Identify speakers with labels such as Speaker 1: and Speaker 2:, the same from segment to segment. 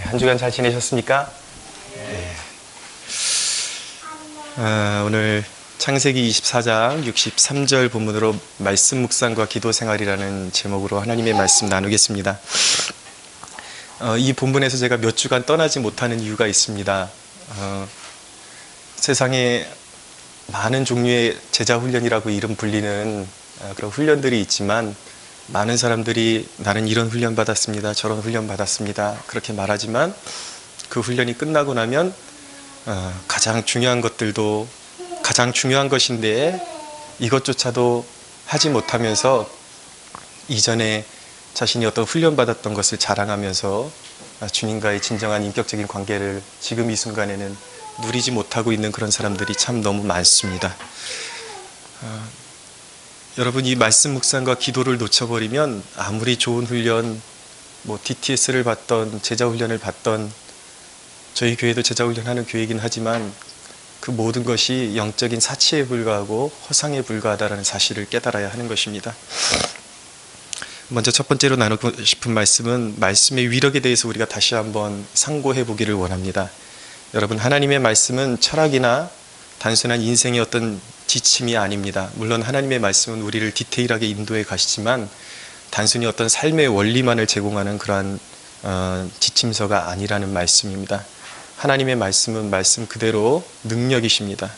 Speaker 1: 한 주간 잘 지내셨습니까? 네. 오늘 창세기 24장 63절 본문으로 말씀 묵상과 기도 생활이라는 제목으로 하나님의 말씀 나누겠습니다. 이 본문에서 제가 몇 주간 떠나지 못하는 이유가 있습니다. 세상에 많은 종류의 제자 훈련이라고 이름 불리는 그런 훈련들이 있지만 많은 사람들이 나는 이런 훈련 받았습니다, 저런 훈련 받았습니다 그렇게 말하지만 그 훈련이 끝나고 나면 가장 중요한 것들도 가장 중요한 것인데 이것조차도 하지 못하면서 이전에 자신이 어떤 훈련 받았던 것을 자랑하면서 주님과의 진정한 인격적인 관계를 지금 이 순간에는 누리지 못하고 있는 그런 사람들이 참 너무 많습니다. 여러분, 이 말씀 묵상과 기도를 놓쳐버리면 아무리 좋은 훈련, DTS를 받던 제자 훈련을 받던, 저희 교회도 제자 훈련하는 교회이긴 하지만 그 모든 것이 영적인 사치에 불과하고 허상에 불과하다는 사실을 깨달아야 하는 것입니다. 먼저 첫 번째로 나누고 싶은 말씀은 말씀의 위력에 대해서 우리가 다시 한번 상고해 보기를 원합니다. 여러분, 하나님의 말씀은 철학이나 단순한 인생의 어떤 지침이 아닙니다. 물론 하나님의 말씀은 우리를 디테일하게 인도해 가시지만 단순히 어떤 삶의 원리만을 제공하는 그러한 지침서가 아니라는 말씀입니다. 하나님의 말씀은 말씀 그대로 능력이십니다.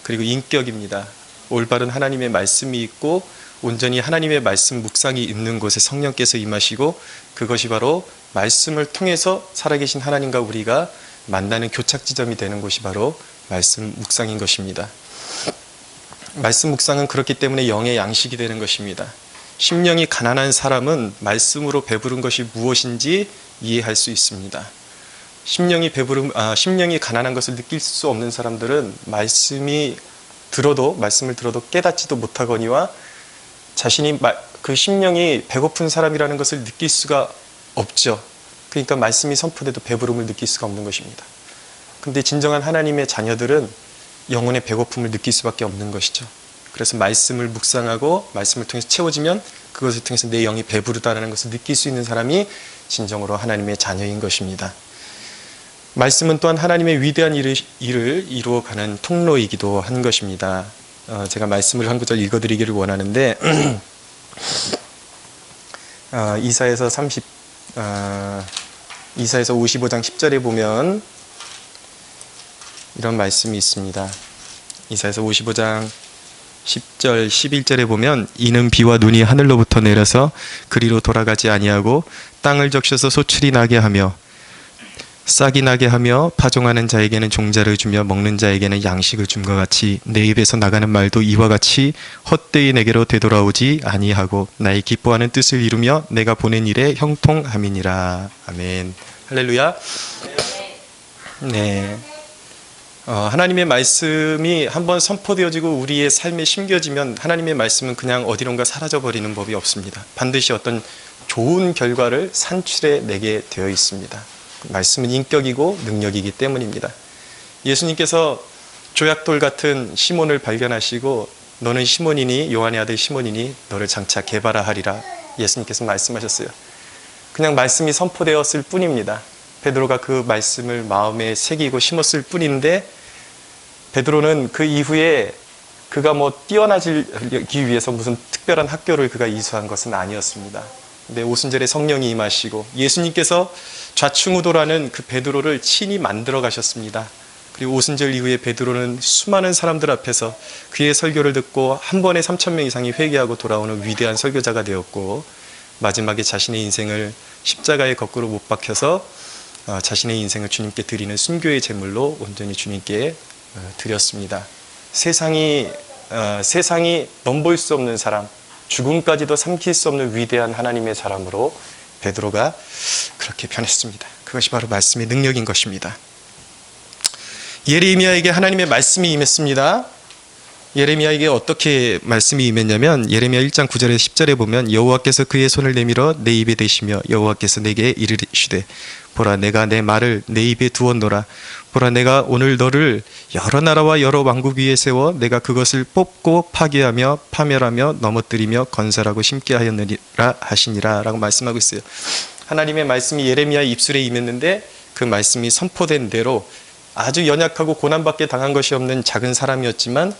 Speaker 1: 그리고 인격입니다. 올바른 하나님의 말씀이 있고 온전히 하나님의 말씀 묵상이 있는 곳에 성령께서 임하시고 그것이 바로 말씀을 통해서 살아계신 하나님과 우리가 만나는 교착 지점이 되는 곳이 바로 말씀 묵상인 것입니다. 말씀 묵상은 그렇기 때문에 영의 양식이 되는 것입니다. 심령이 가난한 사람은 말씀으로 배부른 것이 무엇인지 이해할 수 있습니다. 심령이 가난한 것을 느낄 수 없는 사람들은 말씀을 들어도 깨닫지도 못하거니와 자신이 그 심령이 배고픈 사람이라는 것을 느낄 수가 없죠. 그러니까 말씀이 선포돼도 배부름을 느낄 수가 없는 것입니다. 근데 진정한 하나님의 자녀들은 영혼의 배고픔을 느낄 수밖에 없는 것이죠. 그래서 말씀을 묵상하고 말씀을 통해서 채워지면 그것을 통해서 내 영이 배부르다는 것을 느낄 수 있는 사람이 진정으로 하나님의 자녀인 것입니다. 말씀은 또한 하나님의 위대한 일을 이루어가는 통로이기도 한 것입니다. 제가 말씀을 한 구절 읽어드리기를 원하는데 이사야서 55장 10절에 보면 이런 말씀이 있습니다. 이사야서 55장 10절 11절에 보면 이는 비와 눈이 하늘로부터 내려서 그리로 돌아가지 아니하고 땅을 적셔서 소출이 나게 하며 싹이 나게 하며 파종하는 자에게는 종자를 주며 먹는 자에게는 양식을 줌과 같이 내 입에서 나가는 말도 이와 같이 헛되이 내게로 되돌아오지 아니하고 나의 기뻐하는 뜻을 이루며 내가 보낸 일에 형통함이니라. 아멘. 할렐루야. 네. 하나님의 말씀이 한번 선포되어지고 우리의 삶에 심겨지면 하나님의 말씀은 그냥 어디론가 사라져버리는 법이 없습니다. 반드시 어떤 좋은 결과를 산출해내게 되어 있습니다. 말씀은 인격이고 능력이기 때문입니다. 예수님께서 조약돌 같은 시몬을 발견하시고 너는 시몬이니 요한의 아들 시몬이니 너를 장차 게바라 하리라 예수님께서 말씀하셨어요. 그냥 말씀이 선포되었을 뿐입니다. 베드로가 그 말씀을 마음에 새기고 심었을 뿐인데 베드로는 그 이후에 그가 뛰어나기 위해서 무슨 특별한 학교를 그가 이수한 것은 아니었습니다. 근데 오순절에 성령이 임하시고 예수님께서 좌충우돌하는 그 베드로를 친히 만들어 가셨습니다. 그리고 오순절 이후에 베드로는 수많은 사람들 앞에서 그의 설교를 듣고 한 번에 3,000명 이상이 회개하고 돌아오는 위대한 설교자가 되었고 마지막에 자신의 인생을 십자가에 거꾸로 못 박혀서 자신의 인생을 주님께 드리는 순교의 제물로 온전히 주님께 드렸습니다. 세상이 넘볼 수 없는 사람, 죽음까지도 삼킬 수 없는 위대한 하나님의 사람으로 베드로가 그렇게 변했습니다. 그것이 바로 말씀의 능력인 것입니다. 예레미야에게 하나님의 말씀이 임했습니다. 예레미야에게 어떻게 말씀이 임했냐면 예레미야 1장 9절에서 10절에 보면 여호와께서 그의 손을 내밀어 내 입에 대시며 여호와께서 내게 이르시되 보라 내가 내 말을 내 입에 두었노라. 보라 내가 오늘 너를 여러 나라와 여러 왕국 위에 세워 내가 그것을 뽑고 파괴하며 파멸하며 넘어뜨리며 건설하고 심게 하였느니라 하시니라 라고 말씀하고 있어요. 하나님의 말씀이 예레미야의 입술에 임했는데 그 말씀이 선포된 대로 아주 연약하고 고난밖에 당한 것이 없는 작은 사람이었지만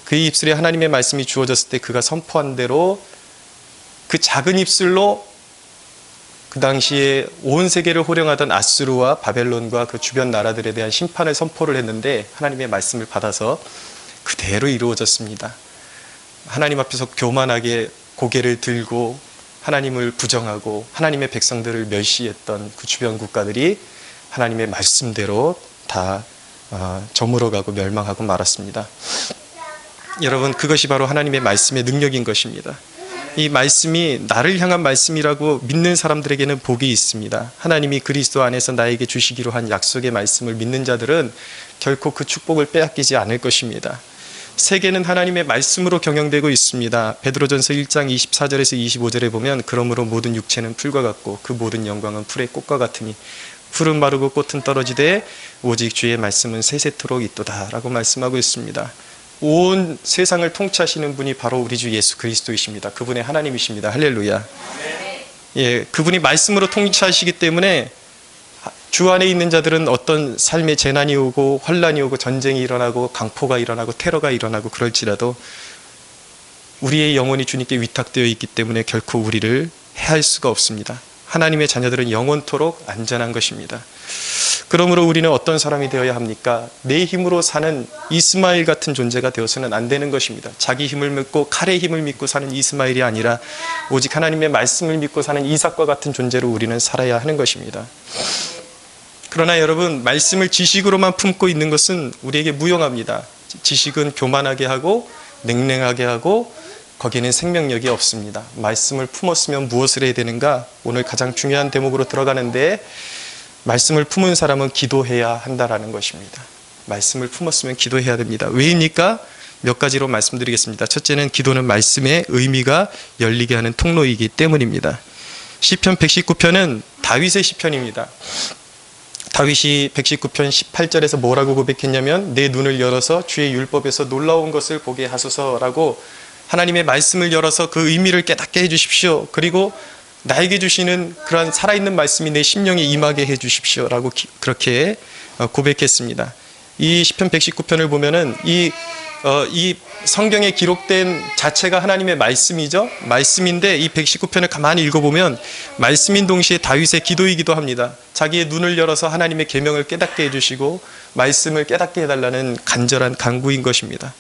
Speaker 1: 그의 입술에 하나님의 말씀이 주어졌을 때 그가 선포한 대로 그 작은 입술로 그 당시에 온 세계를 호령하던 아수르와 바벨론과 그 주변 나라들에 대한 심판을 선포를 했는데 하나님의 말씀을 받아서 그대로 이루어졌습니다. 하나님 앞에서 교만하게 고개를 들고 하나님을 부정하고 하나님의 백성들을 멸시했던 그 주변 국가들이 하나님의 말씀대로 다 저물어가고 멸망하고 말았습니다. 여러분, 그것이 바로 하나님의 말씀의 능력인 것입니다. 이 말씀이 나를 향한 말씀이라고 믿는 사람들에게는 복이 있습니다. 하나님이 그리스도 안에서 나에게 주시기로 한 약속의 말씀을 믿는 자들은 결코 그 축복을 빼앗기지 않을 것입니다. 세계는 하나님의 말씀으로 경영되고 있습니다. 베드로전서 1장 24절에서 25절에 보면 그러므로 모든 육체는 풀과 같고 그 모든 영광은 풀의 꽃과 같으니 풀은 마르고 꽃은 떨어지되 오직 주의 말씀은 세세토록 있도다 라고 말씀하고 있습니다. 온 세상을 통치하시는 분이 바로 우리 주 예수 그리스도이십니다. 그분의 하나님이십니다. 할렐루야. 예, 그분이 말씀으로 통치하시기 때문에 주 안에 있는 자들은 어떤 삶의 재난이 오고 환란이 오고 전쟁이 일어나고 강포가 일어나고 테러가 일어나고 그럴지라도 우리의 영혼이 주님께 위탁되어 있기 때문에 결코 우리를 해할 수가 없습니다. 하나님의 자녀들은 영원토록 안전한 것입니다. 그러므로 우리는 어떤 사람이 되어야 합니까? 내 힘으로 사는 이스마엘 같은 존재가 되어서는 안 되는 것입니다. 자기 힘을 믿고 칼의 힘을 믿고 사는 이스마엘이 아니라 오직 하나님의 말씀을 믿고 사는 이삭과 같은 존재로 우리는 살아야 하는 것입니다. 그러나 여러분, 말씀을 지식으로만 품고 있는 것은 우리에게 무용합니다. 지식은 교만하게 하고 냉랭하게 하고 거기에는 생명력이 없습니다. 말씀을 품었으면 무엇을 해야 되는가? 오늘 가장 중요한 대목으로 들어가는데 말씀을 품은 사람은 기도해야 한다라는 것입니다. 말씀을 품었으면 기도해야 됩니다. 왜입니까? 몇 가지로 말씀드리겠습니다. 첫째는 기도는 말씀의 의미가 열리게 하는 통로이기 때문입니다. 시편 119편은 다윗의 시편입니다. 다윗이 119편 18절에서 뭐라고 고백했냐면 내 눈을 열어서 주의 율법에서 놀라운 것을 보게 하소서라고 하나님의 말씀을 열어서 그 의미를 깨닫게 해주십시오. 그리고 나에게 주시는 그러한 살아있는 말씀이 내 심령에 임하게 해주십시오 라고 그렇게 고백했습니다. 이 시편 119편을 보면은 이 성경에 기록된 자체가 하나님의 말씀이죠. 말씀인데 이 119편을 가만히 읽어보면 말씀인 동시에 다윗의 기도이기도 합니다. 자기의 눈을 열어서 하나님의 계명을 깨닫게 해주시고 말씀을 깨닫게 해달라는 간절한 간구인 것입니다.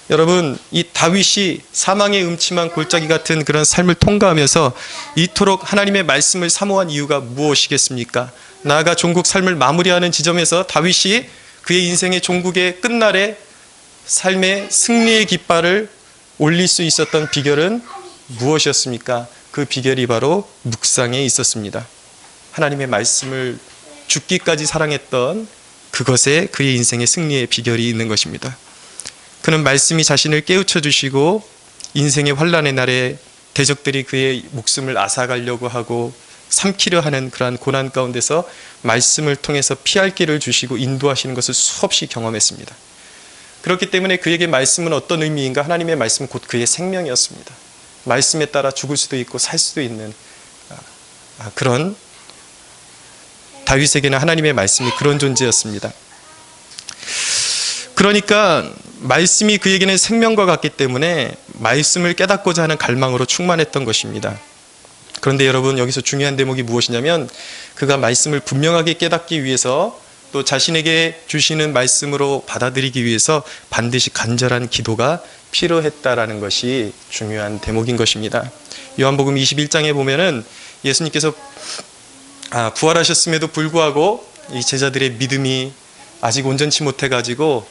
Speaker 1: 여러분, 이 다윗이 사망의 음침한 골짜기 같은 그런 삶을 통과하면서 이토록 하나님의 말씀을 사모한 이유가 무엇이겠습니까? 나아가 종국 삶을 마무리하는 지점에서 다윗이 그의 인생의 종국의 끝날에 삶의 승리의 깃발을 올릴 수 있었던 비결은 무엇이었습니까? 그 비결이 바로 묵상에 있었습니다. 하나님의 말씀을 죽기까지 사랑했던 그것에 그의 인생의 승리의 비결이 있는 것입니다. 그는 말씀이 자신을 깨우쳐 주시고 인생의 환란의 날에 대적들이 그의 목숨을 앗아가려고 하고 삼키려 하는 그러한 고난 가운데서 말씀을 통해서 피할 길을 주시고 인도하시는 것을 수없이 경험했습니다. 그렇기 때문에 그에게 말씀은 어떤 의미인가? 하나님의 말씀은 곧 그의 생명이었습니다. 말씀에 따라 죽을 수도 있고 살 수도 있는 그런 다윗에게는 하나님의 말씀이 그런 존재였습니다. 그러니까 말씀이 그에게는 생명과 같기 때문에 말씀을 깨닫고자 하는 갈망으로 충만했던 것입니다. 그런데 여러분, 여기서 중요한 대목이 무엇이냐면 그가 말씀을 분명하게 깨닫기 위해서 또 자신에게 주시는 말씀으로 받아들이기 위해서 반드시 간절한 기도가 필요했다라는 것이 중요한 대목인 것입니다. 요한복음 21장에 보면은 예수님께서 부활하셨음에도 불구하고 이 제자들의 믿음이 아직 온전치 못해가지고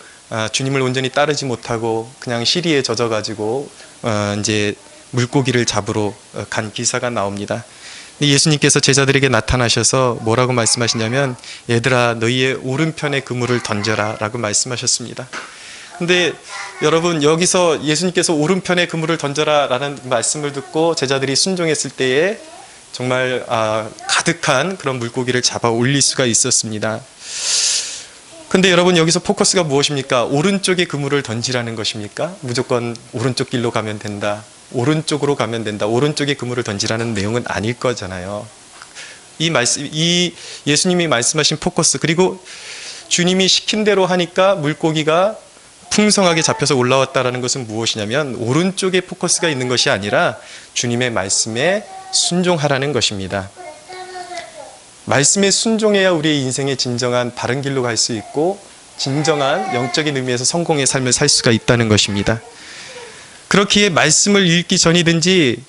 Speaker 1: 주님을 온전히 따르지 못하고 그냥 시리에 젖어가지고 이제 물고기를 잡으러 간 기사가 나옵니다. 예수님께서 제자들에게 나타나셔서 뭐라고 말씀하시냐면 얘들아 너희의 오른편에 그물을 던져라 라고 말씀하셨습니다. 근데 여러분, 여기서 예수님께서 오른편에 그물을 던져라 라는 말씀을 듣고 제자들이 순종했을 때에 정말 가득한 그런 물고기를 잡아 올릴 수가 있었습니다. 근데 여러분, 여기서 포커스가 무엇입니까? 오른쪽에 그물을 던지라는 것입니까? 무조건 오른쪽 길로 가면 된다, 오른쪽으로 가면 된다, 오른쪽에 그물을 던지라는 내용은 아닐 거잖아요. 이 예수님이 말씀하신 포커스, 그리고 주님이 시킨 대로 하니까 물고기가 풍성하게 잡혀서 올라왔다라는 것은 무엇이냐면 오른쪽에 포커스가 있는 것이 아니라 주님의 말씀에 순종하라는 것입니다. 말씀에 순종해야 우리의 인생의 진정한 바른 길로 갈 수 있고 진정한 영적인 의미에서 성공의 삶을 살 수가 있다는 것입니다. 그렇기에 말씀을 읽기 전이든지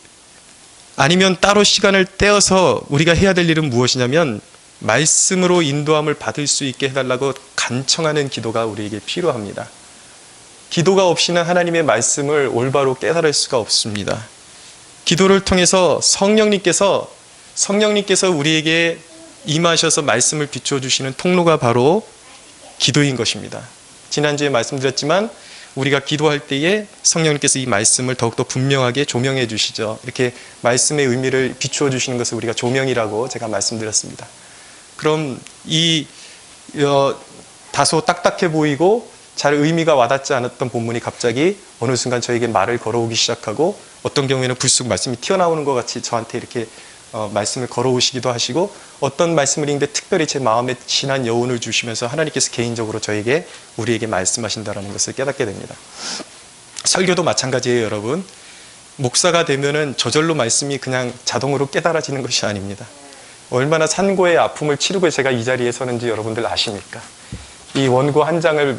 Speaker 1: 아니면 따로 시간을 떼어서 우리가 해야 될 일은 무엇이냐면 말씀으로 인도함을 받을 수 있게 해달라고 간청하는 기도가 우리에게 필요합니다. 기도가 없이는 하나님의 말씀을 올바로 깨달을 수가 없습니다. 기도를 통해서 성령님께서 우리에게 임하셔서 말씀을 비추어 주시는 통로가 바로 기도인 것입니다. 지난주에 말씀드렸지만 우리가 기도할 때에 성령님께서 이 말씀을 더욱더 분명하게 조명해 주시죠. 이렇게 말씀의 의미를 비추어 주시는 것을 우리가 조명이라고 제가 말씀드렸습니다. 그럼 다소 딱딱해 보이고 잘 의미가 와닿지 않았던 본문이 갑자기 어느 순간 저에게 말을 걸어오기 시작하고 어떤 경우에는 불쑥 말씀이 튀어나오는 것 같이 저한테 이렇게 말씀을 걸어오시기도 하시고 어떤 말씀을 읽는데 특별히 제 마음에 진한 여운을 주시면서 하나님께서 개인적으로 우리에게 말씀하신다는 것을 깨닫게 됩니다. 설교도 마찬가지예요, 여러분. 목사가 되면은 저절로 말씀이 그냥 자동으로 깨달아지는 것이 아닙니다. 얼마나 산고의 아픔을 치르고 제가 이 자리에 서는지 여러분들 아십니까? 이 원고 한 장을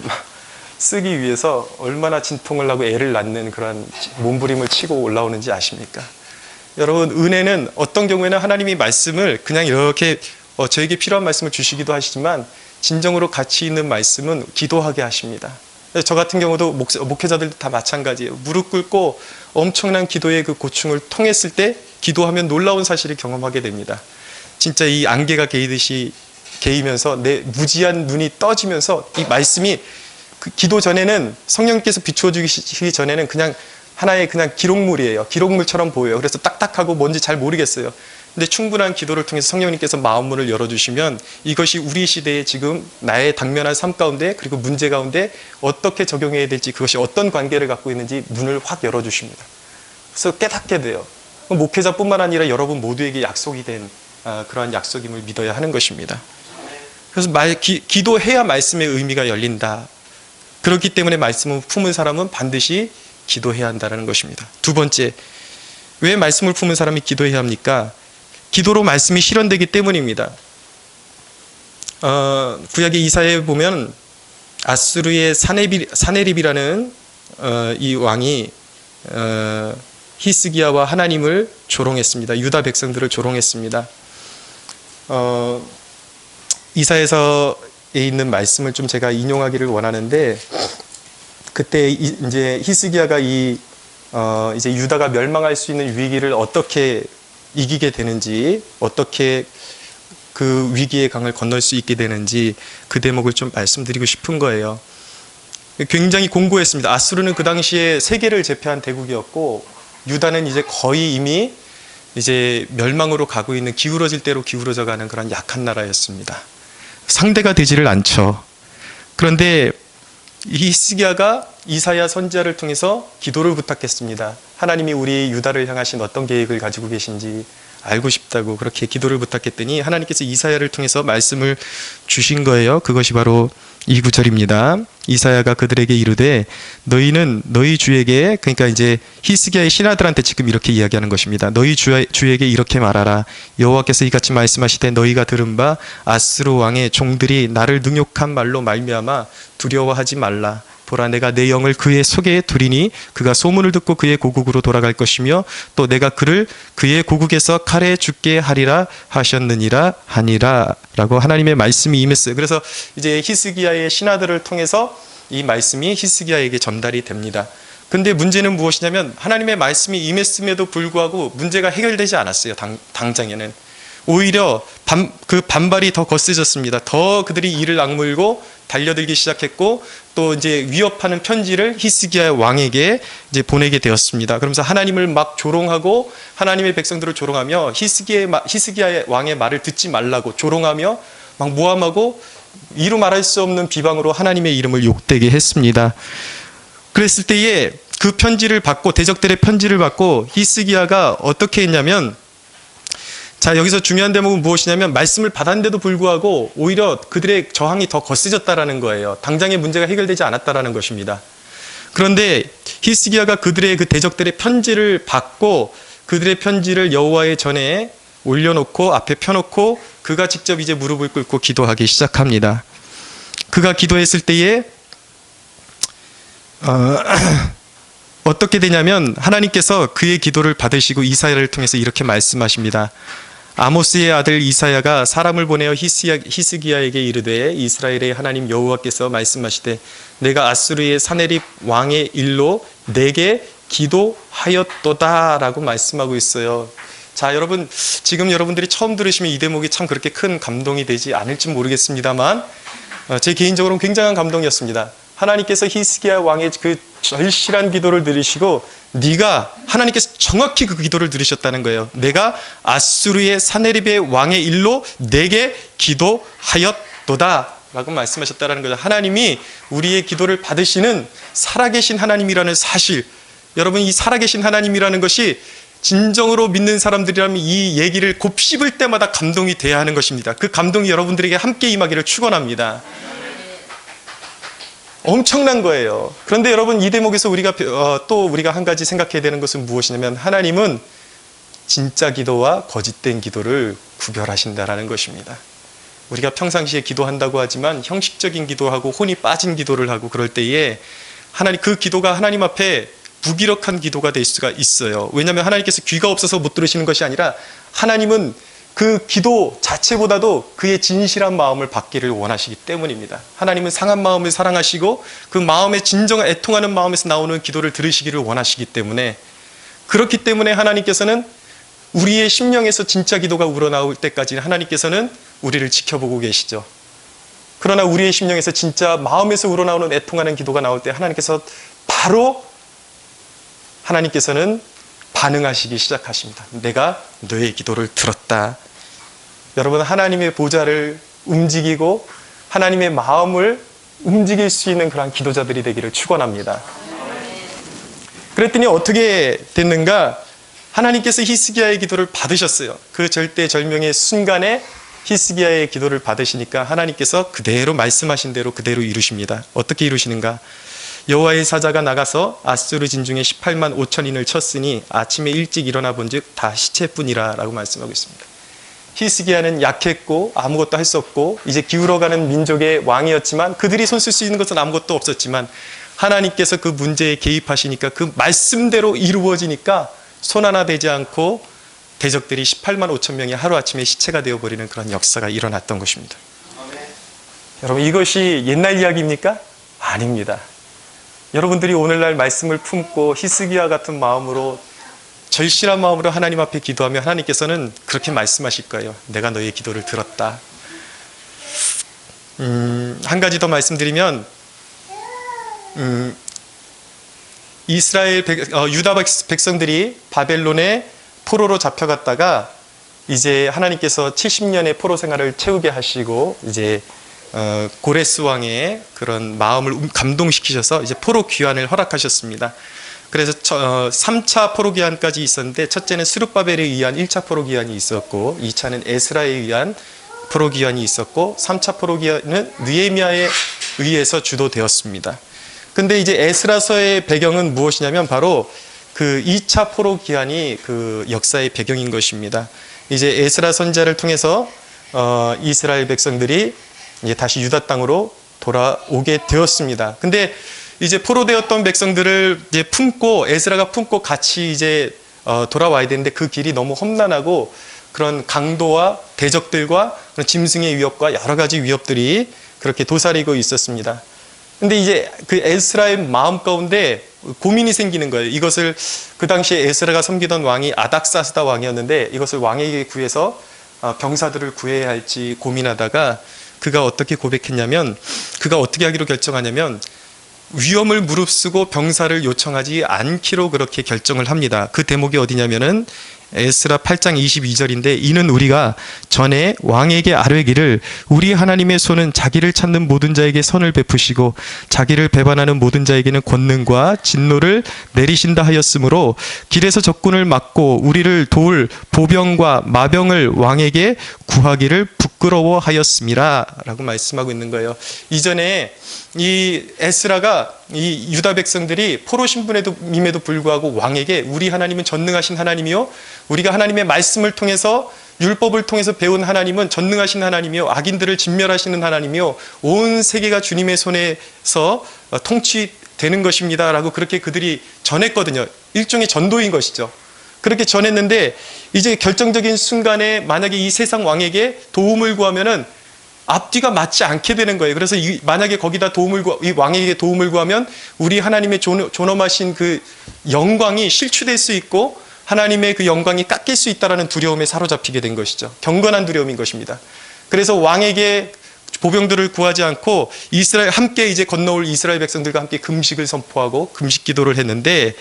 Speaker 1: 쓰기 위해서 얼마나 진통을 하고 애를 낳는 그런 몸부림을 치고 올라오는지 아십니까? 여러분, 은혜는 어떤 경우에는 하나님이 말씀을 그냥 이렇게 저에게 필요한 말씀을 주시기도 하시지만 진정으로 가치 있는 말씀은 기도하게 하십니다. 저 같은 경우도 목회자들도 다 마찬가지예요. 무릎 꿇고 엄청난 기도의 그 고충을 통했을 때 기도하면 놀라운 사실을 경험하게 됩니다. 진짜 이 안개가 개이면서 내 무지한 눈이 떠지면서 이 말씀이 그 기도 전에는 성령님께서 비추어 주시기 전에는 그냥 하나의 그냥 기록물이에요. 기록물처럼 보여요. 그래서 딱딱하고 뭔지 잘 모르겠어요. 근데 충분한 기도를 통해서 성령님께서 마음문을 열어주시면 이것이 우리 시대에 지금 나의 당면한 삶 가운데 그리고 문제 가운데 어떻게 적용해야 될지 그것이 어떤 관계를 갖고 있는지 문을 확 열어주십니다. 그래서 깨닫게 돼요. 목회자뿐만 아니라 여러분 모두에게 약속이 된 그러한 약속임을 믿어야 하는 것입니다. 그래서 기도해야 말씀의 의미가 열린다. 그렇기 때문에 말씀을 품은 사람은 반드시 기도해야 한다는 것입니다. 두 번째, 왜 말씀을 품은 사람이 기도해야 합니까? 기도로 말씀이 실현되기 때문입니다. 구약의 이사야에 보면 아수르의 사네립이라는 이 왕이 히스기야와 하나님을 조롱했습니다. 유다 백성들을 조롱했습니다. 이사야서에 있는 말씀을 좀 제가 인용하기를 원하는데 그때 이제 히스기야가 이제 유다가 멸망할 수 있는 위기를 어떻게 이기게 되는지, 어떻게 그 위기의 강을 건널 수 있게 되는지 그 대목을 좀 말씀드리고 싶은 거예요. 굉장히 공고했습니다. 아수르는 그 당시에 세계를 제패한 대국이었고 유다는 이제 거의 이미 이제 멸망으로 가고 있는 기울어질 대로 기울어져 가는 그런 약한 나라였습니다. 상대가 되지를 않죠. 그런데 히스기야가 이사야 선지자를 통해서 기도를 부탁했습니다. 하나님이 우리 유다를 향하신 어떤 계획을 가지고 계신지 알고 싶다고 그렇게 기도를 부탁했더니 하나님께서 이사야를 통해서 말씀을 주신 거예요. 그것이 바로 이 구절입니다. 이사야가 그들에게 이르되 너희는 너희 주에게, 그러니까 이제 히스기야의 신하들한테 지금 이렇게 이야기하는 것입니다. 너희 주에게 이렇게 말하라. 여호와께서 이같이 말씀하시되 너희가 들은 바 아스루 왕의 종들이 나를 능욕한 말로 말미암아 두려워하지 말라. 보라, 내가 내 영을 그의 속에 두리니 그가 소문을 듣고 그의 고국으로 돌아갈 것이며 또 내가 그를 그의 고국에서 칼에 죽게 하리라 하셨느니라 하니라 라고 하나님의 말씀이 임했어요. 그래서 이제 히스기야의 신하들을 통해서 이 말씀이 히스기야에게 전달이 됩니다. 근데 문제는 무엇이냐면 하나님의 말씀이 임했음에도 불구하고 문제가 해결되지 않았어요. 당장에는 오히려 그 반발이 더 거세졌습니다. 더 그들이 이를 악물고 달려들기 시작했고 또 이제 위협하는 편지를 히스기야 왕에게 이제 보내게 되었습니다. 그러면서 하나님을 막 조롱하고 하나님의 백성들을 조롱하며 히스기야 왕의 말을 듣지 말라고 조롱하며 막 모함하고 이루 말할 수 없는 비방으로 하나님의 이름을 욕되게 했습니다. 그랬을 때에 그 편지를 받고 대적들의 편지를 받고 히스기야가 어떻게 했냐면 자, 여기서 중요한 대목은 무엇이냐면 말씀을 받았는데도 불구하고 오히려 그들의 저항이 더 거세졌다라는 거예요. 당장의 문제가 해결되지 않았다라는 것입니다. 그런데 히스기야가 그들의 그 대적들의 편지를 받고 그들의 편지를 여호와의 전에 올려놓고 앞에 펴놓고 그가 직접 이제 무릎을 꿇고 기도하기 시작합니다. 그가 기도했을 때에 어떻게 되냐면 하나님께서 그의 기도를 받으시고 이사야를 통해서 이렇게 말씀하십니다. 아모스의 아들 이사야가 사람을 보내어 히스기야에게 이르되 이스라엘의 하나님 여호와께서 말씀하시되 내가 아수르의 사네립 왕의 일로 내게 기도하였도다 라고 말씀하고 있어요. 자, 여러분, 지금 여러분들이 처음 들으시면 이 대목이 참 그렇게 큰 감동이 되지 않을지 모르겠습니다만 제 개인적으로는 굉장한 감동이었습니다. 하나님께서 히스기야 왕의 그 절실한 기도를 들으시고 네가 하나님께서 정확히 그 기도를 들으셨다는 거예요. 내가 아수르의 사네립의 왕의 일로 내게 기도하였도다 라고 말씀하셨다는 거죠. 하나님이 우리의 기도를 받으시는 살아계신 하나님이라는 사실, 여러분 이 살아계신 하나님이라는 것이 진정으로 믿는 사람들이라면 이 얘기를 곱씹을 때마다 감동이 돼야 하는 것입니다. 그 감동이 여러분들에게 함께 임하기를 축원합니다. 엄청난 거예요. 그런데 여러분 이 대목에서 우리가 한 가지 생각해야 되는 것은 무엇이냐면 하나님은 진짜 기도와 거짓된 기도를 구별하신다라는 것입니다. 우리가 평상시에 기도한다고 하지만 형식적인 기도하고 혼이 빠진 기도를 하고 그럴 때에 그 기도가 하나님 앞에 무기력한 기도가 될 수가 있어요. 왜냐하면 하나님께서 귀가 없어서 못 들으시는 것이 아니라 하나님은 그 기도 자체보다도 그의 진실한 마음을 받기를 원하시기 때문입니다. 하나님은 상한 마음을 사랑하시고 그 마음에 진정한 애통하는 마음에서 나오는 기도를 들으시기를 원하시기 때문에, 그렇기 때문에 하나님께서는 우리의 심령에서 진짜 기도가 우러나올 때까지 하나님께서는 우리를 지켜보고 계시죠. 그러나 우리의 심령에서 진짜 마음에서 우러나오는 애통하는 기도가 나올 때 하나님께서는 반응하시기 시작하십니다. 내가 너의 기도를 들었다. 여러분, 하나님의 보좌를 움직이고 하나님의 마음을 움직일 수 있는 그러한 기도자들이 되기를 축원합니다. 그랬더니 어떻게 됐는가? 하나님께서 히스기야의 기도를 받으셨어요. 그 절대절명의 순간에 히스기야의 기도를 받으시니까 하나님께서 그대로 말씀하신 대로 그대로 이루십니다. 어떻게 이루시는가? 여호와의 사자가 나가서 아수르 진중에 18만 5천인을 쳤으니 아침에 일찍 일어나 본즉 다 시체뿐이라 라고 말씀하고 있습니다. 히스기야는 약했고 아무것도 할 수 없고 이제 기울어가는 민족의 왕이었지만 그들이 손쓸 수 있는 것은 아무것도 없었지만 하나님께서 그 문제에 개입하시니까 그 말씀대로 이루어지니까 손 하나 대지 않고 대적들이 18만 5천 명이 하루아침에 시체가 되어버리는 그런 역사가 일어났던 것입니다. 여러분, 이것이 옛날 이야기입니까? 아닙니다. 여러분들이 오늘날 말씀을 품고 히스기야 같은 마음으로 절실한 마음으로 하나님 앞에 기도하면 하나님께서는 그렇게 말씀하실 거예요. 내가 너의 기도를 들었다. 한 가지 더 말씀드리면 유다 백성들이 바벨론에 포로로 잡혀갔다가 이제 하나님께서 70년의 포로 생활을 채우게 하시고 이제 고레스 왕의 그런 마음을 감동시키셔서 이제 포로 귀환을 허락하셨습니다. 그래서 3차 포로 귀환까지 있었는데 첫째는 스룹바벨에 의한 1차 포로 귀환이 있었고 2차는 에스라에 의한 포로 귀환이 있었고 3차 포로 귀환은 느헤미야에 의해서 주도되었습니다. 근데 이제 에스라서의 배경은 무엇이냐면 바로 그 2차 포로 귀환이 그 역사의 배경인 것입니다. 이제 에스라 선지자를 통해서 이스라엘 백성들이 이제 다시 유다 땅으로 돌아오게 되었습니다. 근데 이제 포로되었던 백성들을 이제 에스라가 품고 같이 이제 돌아와야 되는데 그 길이 너무 험난하고 그런 강도와 대적들과 그런 짐승의 위협과 여러 가지 위협들이 그렇게 도사리고 있었습니다. 근데 이제 그 에스라의 마음 가운데 고민이 생기는 거예요. 이것을 그 당시에 에스라가 섬기던 왕이 아닥사스다 왕이었는데 이것을 왕에게 구해서 병사들을 구해야 할지 고민하다가 그가 어떻게 그가 어떻게 하기로 결정하냐면 위험을 무릅쓰고 병사를 요청하지 않기로 그렇게 결정을 합니다. 그 대목이 어디냐면은 에스라 8장 22절인데 이는 우리가 전에 왕에게 아뢰기를 우리 하나님의 손은 자기를 찾는 모든 자에게 선을 베푸시고 자기를 배반하는 모든 자에게는 권능과 진노를 내리신다 하였으므로 길에서 적군을 막고 우리를 도울 보병과 마병을 왕에게 구하기를 부끄러워하였음이라 라고 말씀하고 있는 거예요. 이전에 이 에스라가 이 유다 백성들이 포로 신분임에도 불구하고 왕에게 우리 하나님은 전능하신 하나님이요 우리가 하나님의 말씀을 통해서 율법을 통해서 배운 하나님은 전능하신 하나님이요 악인들을 진멸하시는 하나님이요 온 세계가 주님의 손에서 통치되는 것입니다 라고 그렇게 그들이 전했거든요. 일종의 전도인 것이죠. 그렇게 전했는데 이제 결정적인 순간에 만약에 이 세상 왕에게 도움을 구하면은 앞뒤가 맞지 않게 되는 거예요. 그래서 만약에 거기다 이 왕에게 도움을 구하면 우리 하나님의 존엄하신 그 영광이 실추될 수 있고 하나님의 그 영광이 깎일 수 있다는 두려움에 사로잡히게 된 것이죠. 경건한 두려움인 것입니다. 그래서 왕에게 보병들을 구하지 않고 함께 이제 건너올 이스라엘 백성들과 함께 금식을 선포하고 금식 기도를 했는데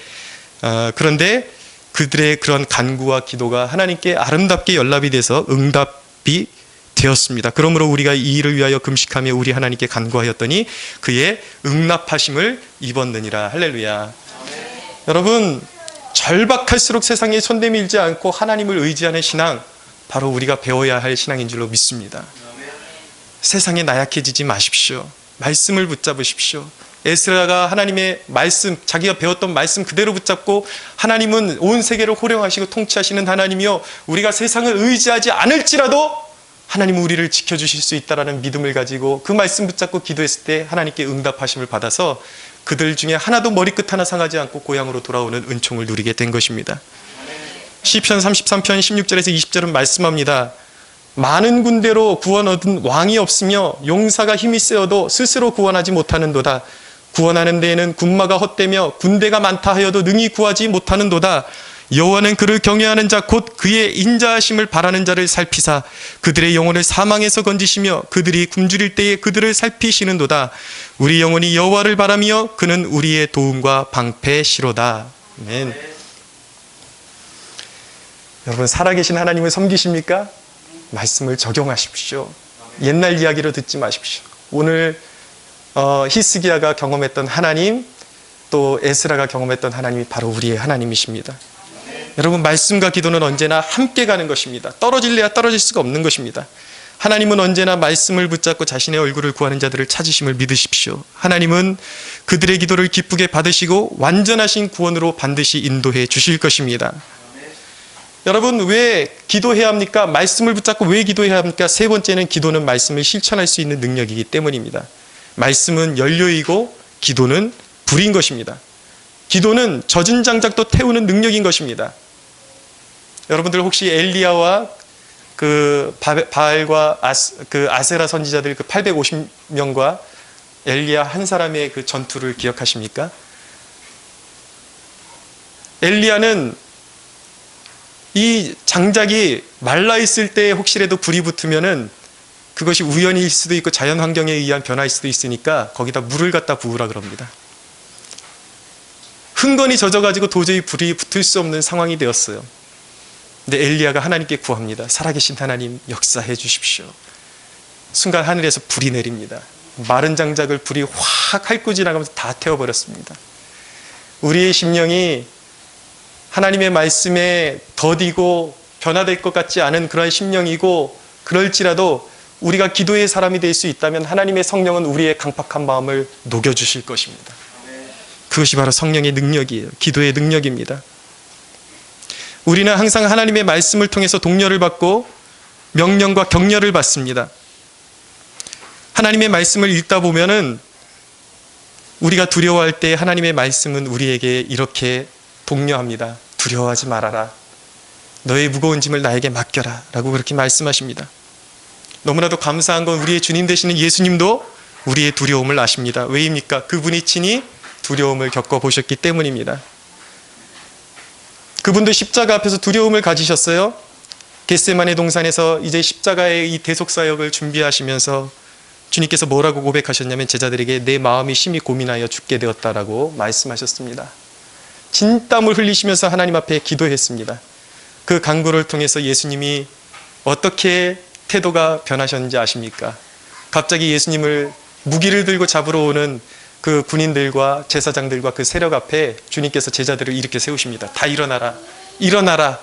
Speaker 1: 그런데 그들의 그런 간구와 기도가 하나님께 아름답게 연락이 돼서 응답이 되었습니다. 그러므로 우리가 이 일을 위하여 금식하며 우리 하나님께 간구하였더니 그의 응답하심을 입었느니라. 할렐루야. 여러분 절박할수록 세상에 손대밀지 않고 하나님을 의지하는 신앙 바로 우리가 배워야 할 신앙인 줄로 믿습니다. 세상에 나약해지지 마십시오. 말씀을 붙잡으십시오. 에스라가 하나님의 말씀, 자기가 배웠던 말씀 그대로 붙잡고 하나님은 온 세계를 호령하시고 통치하시는 하나님이요 우리가 세상을 의지하지 않을지라도 하나님은 우리를 지켜주실 수 있다는 믿음을 가지고 그 말씀 붙잡고 기도했을 때 하나님께 응답하심을 받아서 그들 중에 하나도 머리끝 하나 상하지 않고 고향으로 돌아오는 은총을 누리게 된 것입니다. 시편 33편 16절에서 20절은 말씀합니다. 많은 군대로 구원 얻은 왕이 없으며 용사가 힘이 세어도 스스로 구원하지 못하는도다. 구원하는 데에는 군마가 헛되며 군대가 많다 하여도 능히 구하지 못하는도다. 여호와는 그를 경외하는 자 곧 그의 인자하심을 바라는 자를 살피사 그들의 영혼을 사망에서 건지시며 그들이 굶주릴 때에 그들을 살피시는도다. 우리 영혼이 여호와를 바라며 그는 우리의 도움과 방패시로다. 아멘. 여러분 살아계신 하나님을 섬기십니까? 말씀을 적용하십시오. 옛날 이야기로 듣지 마십시오. 오늘 히스기야가 경험했던 하나님 또 에스라가 경험했던 하나님이 바로 우리의 하나님이십니다. 여러분 말씀과 기도는 언제나 함께 가는 것입니다. 떨어질래야 떨어질 수가 없는 것입니다. 하나님은 언제나 말씀을 붙잡고 자신의 얼굴을 구하는 자들을 찾으심을 믿으십시오. 하나님은 그들의 기도를 기쁘게 받으시고 완전하신 구원으로 반드시 인도해 주실 것입니다. 여러분 왜 기도해야 합니까? 말씀을 붙잡고 왜 기도해야 합니까? 세 번째는 기도는 말씀을 실천할 수 있는 능력이기 때문입니다. 말씀은 연료이고 기도는 불인 것입니다. 기도는 젖은 장작도 태우는 능력인 것입니다. 여러분들 혹시 엘리야와 그 바알과 아세라 선지자들 그 850명과 엘리야 한 사람의 그 전투를 기억하십니까? 엘리야는 이 장작이 말라 있을 때 혹시라도 불이 붙으면은 그것이 우연일 수도 있고 자연 환경에 의한 변화일 수도 있으니까 거기다 물을 갖다 부으라 그럽니다. 흥건히 젖어가지고 도저히 불이 붙을 수 없는 상황이 되었어요. 근데 엘리야가 하나님께 구합니다. 살아계신 하나님 역사해 주십시오. 순간 하늘에서 불이 내립니다. 마른 장작을 불이 확 핥고 지나가면서 다 태워버렸습니다. 우리의 심령이 하나님의 말씀에 더디고 변화될 것 같지 않은 그런 심령이고 그럴지라도 우리가 기도의 사람이 될 수 있다면 하나님의 성령은 우리의 강팍한 마음을 녹여주실 것입니다. 그것이 바로 성령의 능력이에요. 기도의 능력입니다. 우리는 항상 하나님의 말씀을 통해서 독려를 받고 명령과 격려를 받습니다. 하나님의 말씀을 읽다 보면은 우리가 두려워할 때 하나님의 말씀은 우리에게 이렇게 독려합니다. 두려워하지 말아라. 너의 무거운 짐을 나에게 맡겨라. 라고 그렇게 말씀하십니다. 너무나도 감사한 건 우리의 주님 되시는 예수님도 우리의 두려움을 아십니다. 왜입니까? 그분이 친히 두려움을 겪어보셨기 때문입니다. 그분도 십자가 앞에서 두려움을 가지셨어요. 겟세마네 동산에서 이제 십자가의 이 대속사역을 준비하시면서 주님께서 뭐라고 고백하셨냐면 제자들에게 내 마음이 심히 고민하여 죽게 되었다라고 말씀하셨습니다. 진땀을 흘리시면서 하나님 앞에 기도했습니다. 그 강구를 통해서 예수님이 어떻게 태도가 변하셨는지 아십니까? 갑자기 예수님을 무기를 들고 잡으러 오는 그 군인들과 제사장들과 그 세력 앞에 주님께서 제자들을 이렇게 세우십니다. 다 일어나라. 일어나라.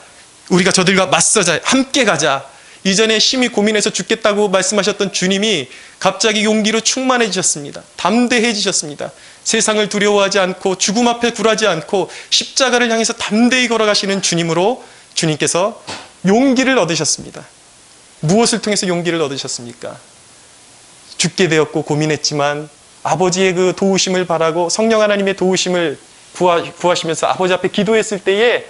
Speaker 1: 우리가 저들과 맞서자. 함께 가자. 이전에 심히 고민해서 죽겠다고 말씀하셨던 주님이 갑자기 용기로 충만해지셨습니다. 담대해지셨습니다. 세상을 두려워하지 않고 죽음 앞에 굴하지 않고 십자가를 향해서 담대히 걸어가시는 주님으로 주님께서 용기를 얻으셨습니다. 무엇을 통해서 용기를 얻으셨습니까? 죽게 되었고 고민했지만 아버지의 그 도우심을 바라고 성령 하나님의 도우심을 구하시면서 아버지 앞에 기도했을 때에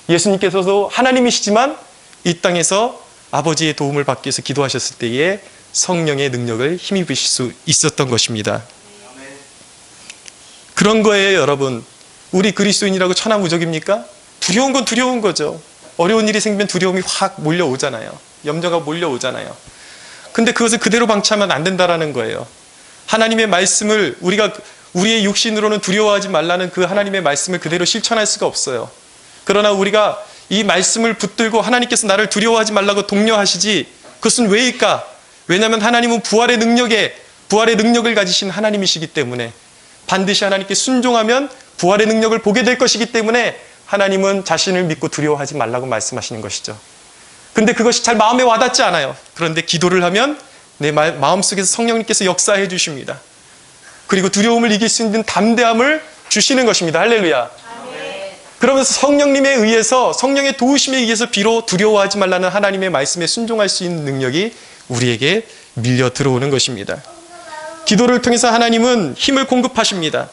Speaker 1: 예수님께서도 하나님이시지만 이 땅에서 아버지의 도움을 받기 위해서 기도하셨을 때에 성령의 능력을 힘입으실 수 있었던 것입니다. 그런 거예요, 여러분. 우리 그리스도인이라고 천하무적입니까? 두려운 건 두려운 거죠. 어려운 일이 생기면 두려움이 확 몰려오잖아요. 염려가 몰려오잖아요. 근데 그것을 그대로 방치하면 안 된다라는 거예요. 하나님의 말씀을 우리의 육신으로는 두려워하지 말라는 그 하나님의 말씀을 그대로 실천할 수가 없어요. 그러나 우리가 이 말씀을 붙들고 하나님께서 나를 두려워하지 말라고 독려하시지, 그것은 왜일까? 왜냐하면 하나님은 부활의 능력을 가지신 하나님이시기 때문에, 반드시 하나님께 순종하면 부활의 능력을 보게 될 것이기 때문에 하나님은 자신을 믿고 두려워하지 말라고 말씀하시는 것이죠. 근데 그것이 잘 마음에 와닿지 않아요. 그런데 기도를 하면 내 마음속에서 성령님께서 역사해 주십니다. 그리고 두려움을 이길 수 있는 담대함을 주시는 것입니다. 할렐루야. 그러면서 성령님에 의해서, 성령의 도우심에 의해서 비로 두려워하지 말라는 하나님의 말씀에 순종할 수 있는 능력이 우리에게 밀려 들어오는 것입니다. 기도를 통해서 하나님은 힘을 공급하십니다.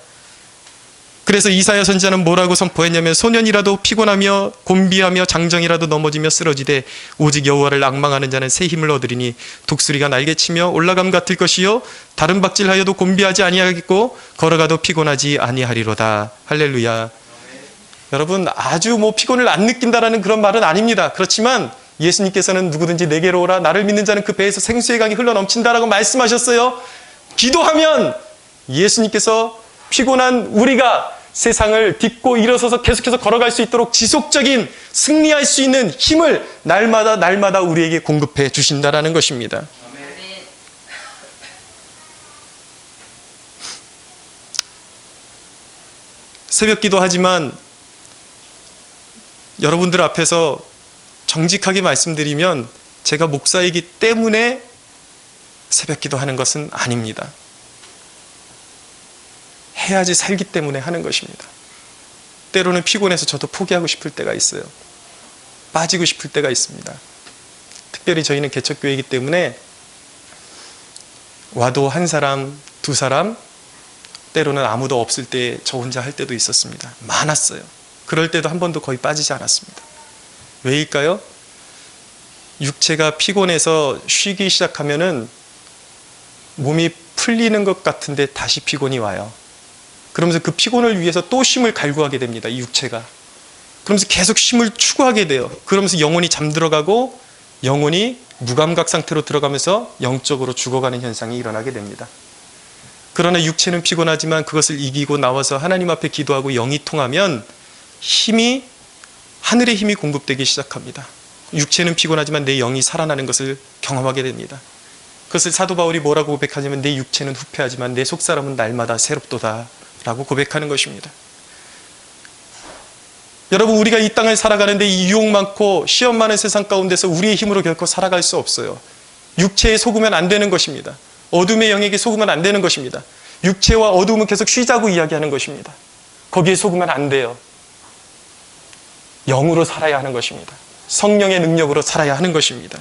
Speaker 1: 그래서 이사야 선지자는 뭐라고 선포했냐면, 소년이라도 피곤하며 곤비하며 장정이라도 넘어지며 쓰러지되 오직 여호와를 앙망하는 자는 새 힘을 얻으리니 독수리가 날개치며 올라감 같을 것이요 다른 박질하여도 곤비하지 아니하겠고 걸어가도 피곤하지 아니하리로다. 할렐루야. 여러분, 아주 피곤을 안 느낀다라는 그런 말은 아닙니다. 그렇지만 예수님께서는 누구든지 내게로 오라, 나를 믿는 자는 그 배에서 생수의 강이 흘러넘친다라고 말씀하셨어요. 기도하면 예수님께서 피곤한 우리가 세상을 딛고 일어서서 계속해서 걸어갈 수 있도록 지속적인 승리할 수 있는 힘을 날마다 우리에게 공급해 주신다라는 것입니다. 새벽 기도하지만 여러분들 앞에서 정직하게 말씀드리면 제가 목사이기 때문에 새벽 기도하는 것은 아닙니다. 해야지 살기 때문에 하는 것입니다. 때로는 피곤해서 저도 포기하고 싶을 때가 있어요. 빠지고 싶을 때가 있습니다. 특별히 저희는 개척교회이기 때문에 와도 한 사람, 두 사람, 때로는 아무도 없을 때 저 혼자 할 때도 있었습니다. 많았어요. 그럴 때도 한 번도 거의 빠지지 않았습니다. 왜일까요? 육체가 피곤해서 쉬기 시작하면은 몸이 풀리는 것 같은데 다시 피곤이 와요. 그러면서 그 피곤을 위해서 또 쉼을 갈구하게 됩니다. 이 육체가. 그러면서 계속 쉼을 추구하게 돼요. 그러면서 영혼이 잠들어가고 영혼이 무감각 상태로 들어가면서 영적으로 죽어가는 현상이 일어나게 됩니다. 그러나 육체는 피곤하지만 그것을 이기고 나와서 하나님 앞에 기도하고 영이 통하면 하늘의 힘이 공급되기 시작합니다. 육체는 피곤하지만 내 영이 살아나는 것을 경험하게 됩니다. 그것을 사도 바울이 뭐라고 고백하냐면, 내 육체는 후패하지만 내 속사람은 날마다 새롭도다 라고 고백하는 것입니다. 여러분, 우리가 이 땅을 살아가는데 이 유혹 많고 시험 많은 세상 가운데서 우리의 힘으로 결코 살아갈 수 없어요. 육체에 속으면 안 되는 것입니다. 어둠의 영에게 속으면 안 되는 것입니다. 육체와 어둠은 계속 쉬자고 이야기하는 것입니다. 거기에 속으면 안 돼요. 영으로 살아야 하는 것입니다. 성령의 능력으로 살아야 하는 것입니다.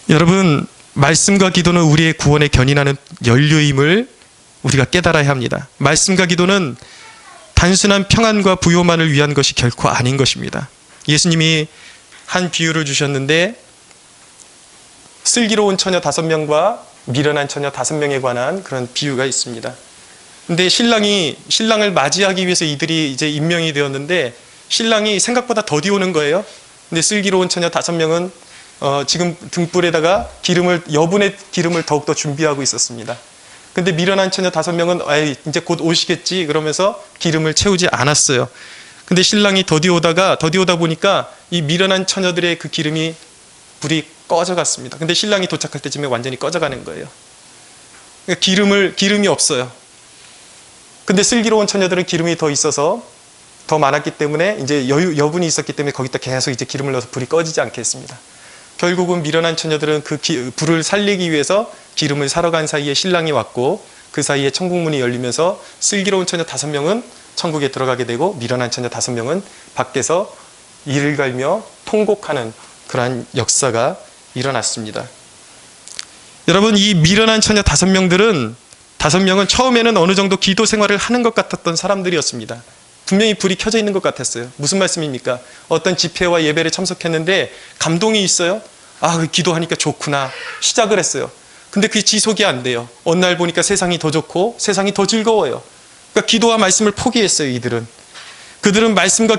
Speaker 1: 여러분, 말씀과 기도는 우리의 구원에 견인하는 연료임을 우리가 깨달아야 합니다. 말씀과 기도는 단순한 평안과 부요만을 위한 것이 결코 아닌 것입니다. 예수님이 한 비유를 주셨는데, 슬기로운 처녀 5명과 미련한 처녀 5명에 관한 그런 비유가 있습니다. 근데 신랑을 맞이하기 위해서 이들이 이제 임명이 되었는데, 신랑이 생각보다 더디 오는 거예요. 근데 슬기로운 처녀 5명은 지금 등불에다가 여분의 기름을 더욱더 준비하고 있었습니다. 근데 미련한 처녀 5명은 이제 곧 오시겠지 그러면서 기름을 채우지 않았어요. 근데 신랑이 더디오다 보니까 이 미련한 처녀들의 그 불이 꺼져갔습니다. 근데 신랑이 도착할 때쯤에 완전히 꺼져가는 거예요. 그러니까 기름이 없어요. 근데 슬기로운 처녀들은 기름이 더 있어서 더 많았기 때문에 이제 여분이 있었기 때문에 거기다 계속 이제 기름을 넣어서 불이 꺼지지 않게 했습니다. 결국은 미련한 처녀들은 그 불을 살리기 위해서 기름을 사러 간 사이에 신랑이 왔고 그 사이에 천국문이 열리면서 슬기로운 처녀 5명은 천국에 들어가게 되고 미련한 처녀 5명은 밖에서 이를 갈며 통곡하는 그러한 역사가 일어났습니다. 여러분, 이 미련한 처녀 5명은 처음에는 어느 정도 기도 생활을 하는 것 같았던 사람들이었습니다. 분명히 불이 켜져 있는 것 같았어요. 무슨 말씀입니까? 어떤 집회와 예배를 참석했는데 감동이 있어요. 기도하니까 좋구나. 시작을 했어요. 근데 그게 지속이 안 돼요. 어느 날 보니까 세상이 더 좋고 세상이 더 즐거워요. 그러니까 기도와 말씀을 포기했어요, 이들은. 그들은 말씀과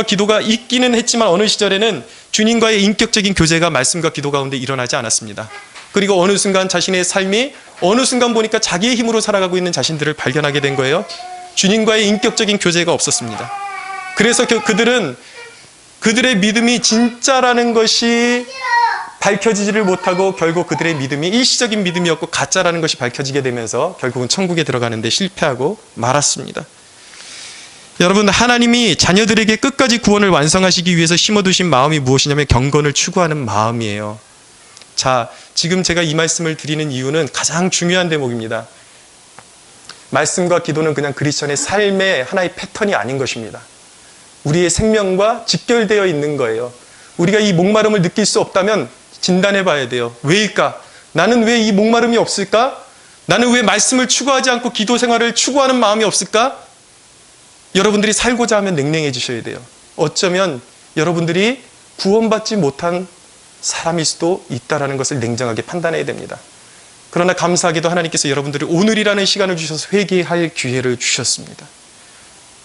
Speaker 1: 기도가 있기는 했지만 어느 시절에는 주님과의 인격적인 교제가 말씀과 기도 가운데 일어나지 않았습니다. 그리고 어느 순간 자신의 삶이 어느 순간 보니까 자기의 힘으로 살아가고 있는 자신들을 발견하게 된 거예요. 주님과의 인격적인 교제가 없었습니다. 그래서 그들의 믿음이 진짜라는 것이 밝혀지지를 못하고 결국 그들의 믿음이 일시적인 믿음이었고 가짜라는 것이 밝혀지게 되면서 결국은 천국에 들어가는데 실패하고 말았습니다. 여러분, 하나님이 자녀들에게 끝까지 구원을 완성하시기 위해서 심어두신 마음이 무엇이냐면 경건을 추구하는 마음이에요. 자, 지금 제가 이 말씀을 드리는 이유는 가장 중요한 대목입니다. 말씀과 기도는 그냥 크리스천의 삶의 하나의 패턴이 아닌 것입니다. 우리의 생명과 직결되어 있는 거예요. 우리가 이 목마름을 느낄 수 없다면 진단해 봐야 돼요. 왜일까? 나는 왜 이 목마름이 없을까? 나는 왜 말씀을 추구하지 않고 기도 생활을 추구하는 마음이 없을까? 여러분들이 살고자 하면 냉랭해지셔야 돼요. 어쩌면 여러분들이 구원받지 못한 사람일 수도 있다는 것을 냉정하게 판단해야 됩니다. 그러나 감사하게도 하나님께서 여러분들이 오늘이라는 시간을 주셔서 회개할 기회를 주셨습니다.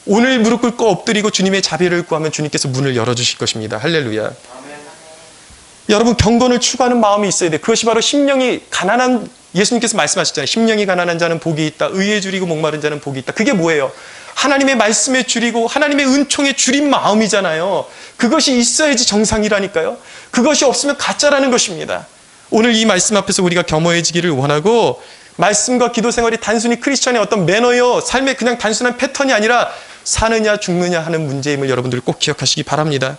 Speaker 1: 오늘 무릎 꿇고 엎드리고 주님의 자비를 구하면 주님께서 문을 열어주실 것입니다. 할렐루야. 아멘. 여러분, 경건을 추구하는 마음이 있어야 돼요. 그것이 바로 예수님께서 말씀하셨잖아요. 심령이 가난한 자는 복이 있다. 의에 줄이고 목마른 자는 복이 있다. 그게 뭐예요? 하나님의 말씀에 줄이고 하나님의 은총에 줄인 마음이잖아요. 그것이 있어야지 정상이라니까요. 그것이 없으면 가짜라는 것입니다. 오늘 이 말씀 앞에서 우리가 겸허해지기를 원하고, 말씀과 기도 생활이 단순히 크리스천의 어떤 매너요, 삶의 그냥 단순한 패턴이 아니라 사느냐 죽느냐 하는 문제임을 여러분들이 꼭 기억하시기 바랍니다.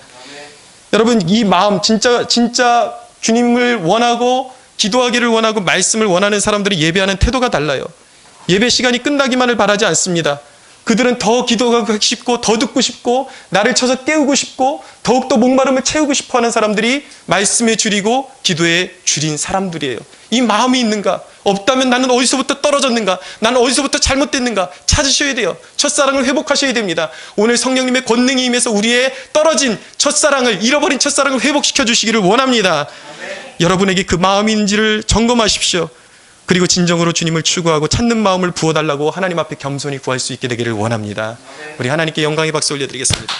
Speaker 1: 여러분, 이 마음 진짜 주님을 원하고 기도하기를 원하고 말씀을 원하는 사람들이 예배하는 태도가 달라요. 예배 시간이 끝나기만을 바라지 않습니다. 그들은 더 기도하고 싶고 더 듣고 싶고 나를 쳐서 깨우고 싶고 더욱더 목마름을 채우고 싶어하는 사람들이 말씀에 줄이고 기도에 줄인 사람들이에요. 이 마음이 있는가? 없다면 나는 어디서부터 떨어졌는가? 나는 어디서부터 잘못됐는가? 찾으셔야 돼요. 첫사랑을 회복하셔야 됩니다. 오늘 성령님의 권능이 임해서 우리의 떨어진 잃어버린 첫사랑을 회복시켜 주시기를 원합니다. 아멘. 여러분에게 그 마음인지를 점검하십시오. 그리고 진정으로 주님을 추구하고 찾는 마음을 부어달라고 하나님 앞에 겸손히 구할 수 있게 되기를 원합니다. 우리 하나님께 영광의 박수 올려드리겠습니다.